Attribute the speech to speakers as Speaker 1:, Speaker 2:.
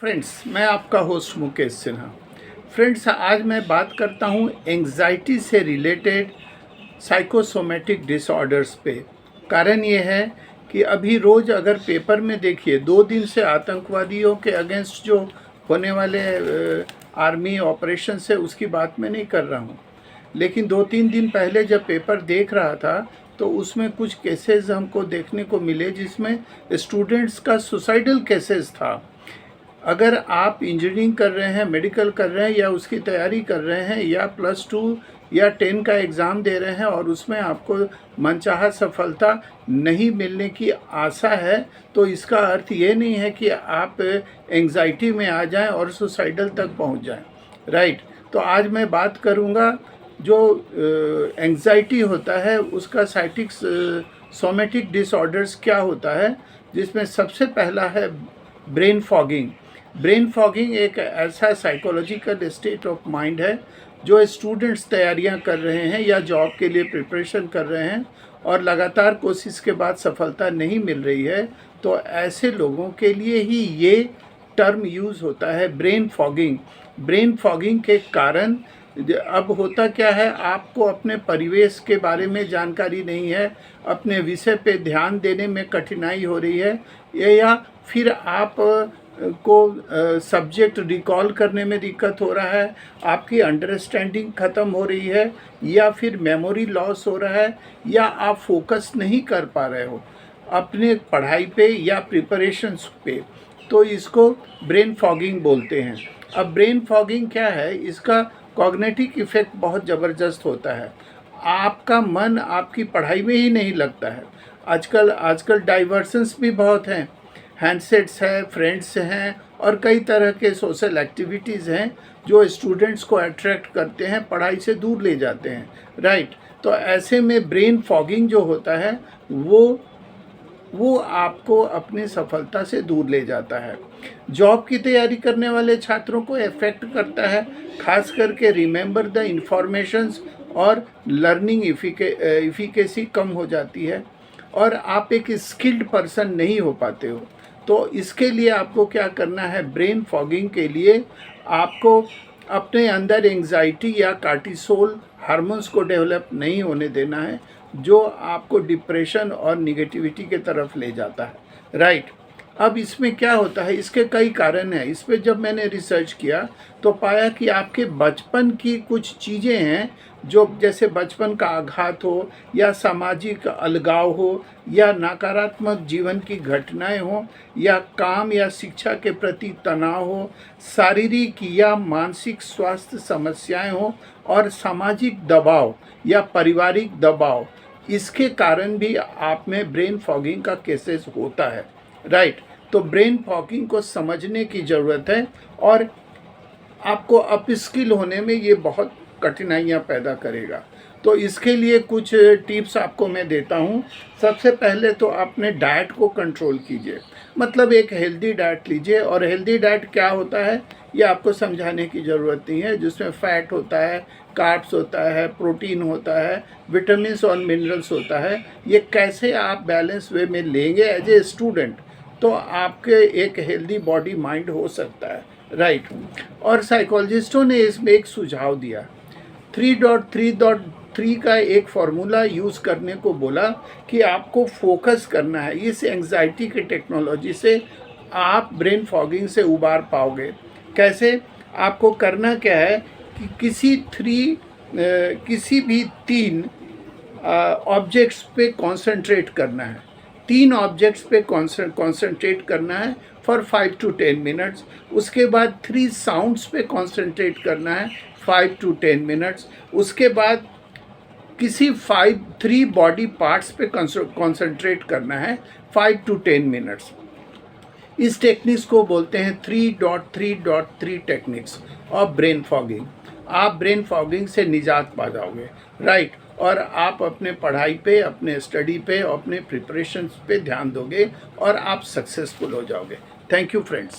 Speaker 1: Friends, मैं आपका host Mukesh Sinha. Friends, आज मैं बात करता हूँ एंग्जाइटी से रिलेटेड साइकोसोमेटिक डिसऑर्डर्स पे। कारण ये है कि अभी रोज़ अगर पेपर में देखिए, 2 दिन से आतंकवादियों के अगेंस्ट जो होने वाले आर्मी ऑपरेशन है उसकी बात मैं नहीं कर रहा हूँ, लेकिन 2-3 दिन पहले जब पेपर देख रहा था तो उसमें कुछ केसेस हमको देखने को मिले जिसमें स्टूडेंट्स का सुसाइडल केसेस था। अगर आप इंजीनियरिंग कर रहे हैं, मेडिकल कर रहे हैं या उसकी तैयारी कर रहे हैं या +2 या 10 का एग्ज़ाम दे रहे हैं और उसमें आपको मनचाहा सफलता नहीं मिलने की आशा है, तो इसका अर्थ ये नहीं है कि आप एंग्जाइटी में आ जाएं और सुसाइडल तक पहुंच जाएं। राइट। तो आज मैं बात करूंगा जो एंग्जाइटी होता है उसका सोमेटिक डिसऑर्डर्स क्या होता है, जिसमें सबसे पहला है ब्रेन फॉगिंग। ब्रेन फॉगिंग एक ऐसा साइकोलॉजिकल स्टेट ऑफ माइंड है जो स्टूडेंट्स तैयारियां कर रहे हैं या जॉब के लिए प्रिपरेशन कर रहे हैं और लगातार कोशिश के बाद सफलता नहीं मिल रही है, तो ऐसे लोगों के लिए ही ये टर्म यूज़ होता है, ब्रेन फॉगिंग। ब्रेन फॉगिंग के कारण अब होता क्या है, आपको अपने परिवेश के बारे में जानकारी नहीं है, अपने विषय पे ध्यान देने में कठिनाई हो रही है, या फिर आप को सब्जेक्ट रिकॉल करने में दिक्कत हो रहा है, आपकी अंडरस्टैंडिंग ख़त्म हो रही है, या फिर मेमोरी लॉस हो रहा है, या आप फोकस नहीं कर पा रहे हो अपने पढ़ाई पे या प्रिपरेशंस पे, तो इसको ब्रेन फॉगिंग बोलते हैं। अब ब्रेन फॉगिंग क्या है, इसका कॉग्निटिव इफ़ेक्ट बहुत ज़बरदस्त होता है। आपका मन आपकी पढ़ाई में ही नहीं लगता है। आजकल डाइवर्सन्स भी बहुत हैं, हैंडसेट्स हैं, फ्रेंड्स हैं और कई तरह के सोशल एक्टिविटीज़ हैं जो स्टूडेंट्स को अट्रैक्ट करते हैं, पढ़ाई से दूर ले जाते हैं। राइट। तो ऐसे में ब्रेन फॉगिंग जो होता है वो आपको अपनी सफलता से दूर ले जाता है। जॉब की तैयारी करने वाले छात्रों को इफ़ेक्ट करता है, खास करके रिमेंबर द इंफॉर्मेशंस और लर्निंग इफ़िकेसी कम हो जाती है और आप एक स्किल्ड पर्सन नहीं हो पाते हो। तो इसके लिए आपको क्या करना है, ब्रेन फॉगिंग के लिए आपको अपने अंदर एंग्जाइटी या कार्टिसोल हार्मोन्स को डेवलप नहीं होने देना है, जो आपको डिप्रेशन और निगेटिविटी के तरफ ले जाता है। राइट। अब इसमें क्या होता है, इसके कई कारण हैं। इस पे जब मैंने रिसर्च किया तो पाया कि आपके बचपन की कुछ चीज़ें हैं जो, जैसे बचपन का आघात हो या सामाजिक अलगाव हो या नकारात्मक जीवन की घटनाएं हो या काम या शिक्षा के प्रति तनाव हो, शारीरिक या मानसिक स्वास्थ्य समस्याएं हो और सामाजिक दबाव या पारिवारिक दबाव, इसके कारण भी आप में ब्रेन फॉगिंग का केसेस होता है। राइट। तो ब्रेन फॉगिंग को समझने की ज़रूरत है और आपको अपस्किल होने में ये बहुत कठिनाइयाँ पैदा करेगा। तो इसके लिए कुछ टिप्स आपको मैं देता हूँ। सबसे पहले तो अपने डाइट को कंट्रोल कीजिए, मतलब एक हेल्दी डाइट लीजिए। और हेल्दी डाइट क्या होता है ये आपको समझाने की ज़रूरत नहीं है, जिसमें फ़ैट होता है, कार्ब्स होता है, प्रोटीन होता है, विटामिन्स और मिनरल्स होता है। ये कैसे आप बैलेंस वे में लेंगे एज ए स्टूडेंट, तो आपके एक हेल्दी बॉडी माइंड हो सकता है। राइट। और साइकोलॉजिस्टों ने इसमें एक सुझाव दिया, 3.3.3 का एक फार्मूला यूज़ करने को बोला कि आपको फोकस करना है। इस एंग्जाइटी की टेक्नोलॉजी से आप ब्रेन फॉगिंग से उबार पाओगे। कैसे? आपको करना क्या है कि किसी भी 3 ऑब्जेक्ट्स पे कंसंट्रेट करना है। 3 ऑब्जेक्ट्स पे कंसंट्रेट करना है फॉर 5 to 10 मिनट्स। उसके बाद 3 साउंड्स पे कंसंट्रेट करना है 5 to 10 मिनट्स। उसके बाद किसी 3 बॉडी पार्ट्स पे कंसंट्रेट करना है 5 to 10 मिनट्स। इस टेक्निक्स को बोलते हैं 3.3.3 टेक्निक्स ऑफ ब्रेन फॉगिंग। आप ब्रेन फॉगिंग से निजात पा जाओगे। राइट। और आप अपने पढ़ाई पे, अपने स्टडी पे, अपने प्रिपरेशंस पे ध्यान दोगे और आप सक्सेसफुल हो जाओगे। Thank you friends.